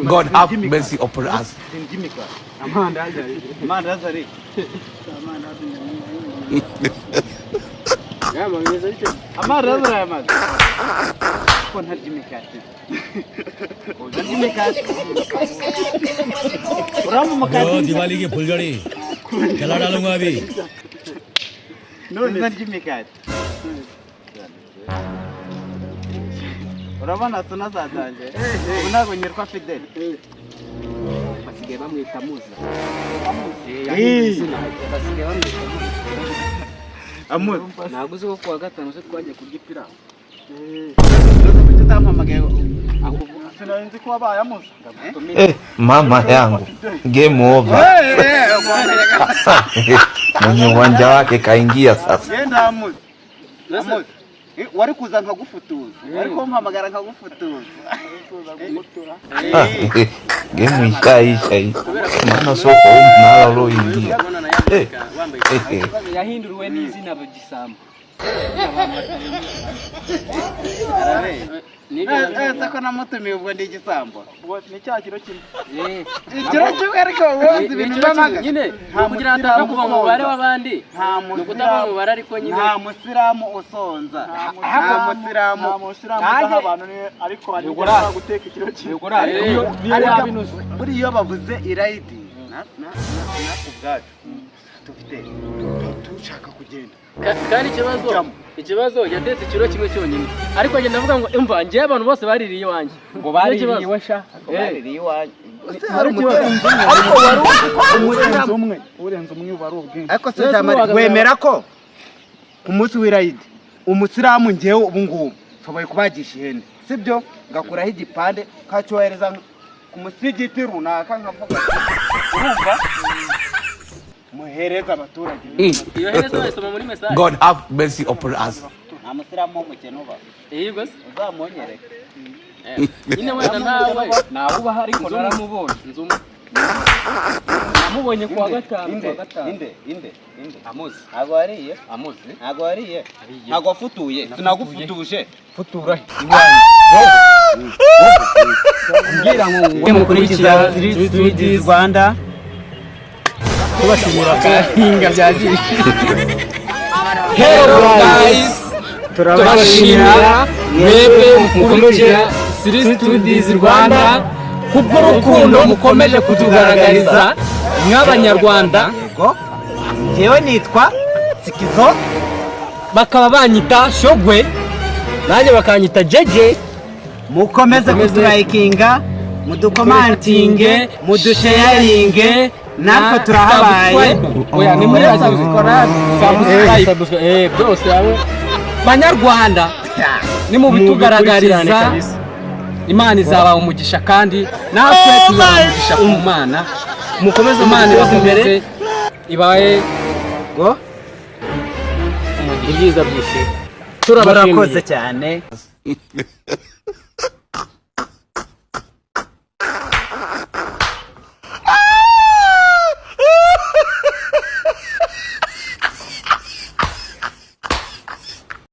God have mercy upon us. Diwali की फुलझड़ी चला डालूंगा अभी urabona sona zatanje unago nyirwa Fidel basigaye bamwita muza basigaye bamwita amuza naguze ko kwa gatanu se twaje kugipira Mama yangu game over. Mwenye uwanja wake kaingia sasa. Yenda amuza wari kuza nkagufutuza ariko mpamagara nkagufutuza game ishaisha hii maana soko nalo ingia yahinduriwe n'izina Gisambo sako namutumiye ubwo ndi Gisambo ni cya kiro kimwe ikiro kimwe ariko wowe ibintu n'amaga nyine kugira ngo atakuva mu bare w'abandi nukutava mu bare ariko nyine nta musiramu usonza nta musiramu ndaha abantu ni ariko bari guteka ikiro kimwe buri iyo bavuze iraidi na ubwacu tufite tushaka kugenda kandi ikibazo yadetse ikiro kimwe cyonyine ariko agenda avuga ngo imva ngiye abantu bose baririye wanjye ngo baririye iwe sha baririye wanjye urenze umwe bari ubwinshi ariko se jamari wemera ko ku munsi w'irayidi umusiramu ngewe ubu ngubu soboye kubagisha ihene sibyo ngakuraho igipande kacyohereza ku musigiti runaka nkavuga urumva muhereza abaturage iyo hereza bayisoma muri message God have mercy upon us. nta musiramu w'umukene uba yego uzamonyereka nyine wenda nawe uba hari ko naramubonye namubonye kwa gatanu inde amuzi ntago wariye ntago wariye ntago wafutuye sinagufutuje futura iwanyu ngira ngo mukurikiza Street Rwanda tubashimira kahinga byagiye hello guys turabashimira mwebwe mukurikira Street Rwanda kubw'urukundo mukomeje kutugaragariza nk'abanyarwanda yego jewe nitwa Sikizo bakaba banyita Shogwe nanjye bakanyita Jeje mukomeze kuturayikinga mudukomantinge mudusharinge natwe turahabaye oya ni muri subscribe byose abo banyarwanda ni mu bitugaragariza Imana izaba umugisha kandi natwe tuzamugisha ku Mana mukomeze Imana ibakomeze ibaye go ibyiza byinshi turabashimiye cyane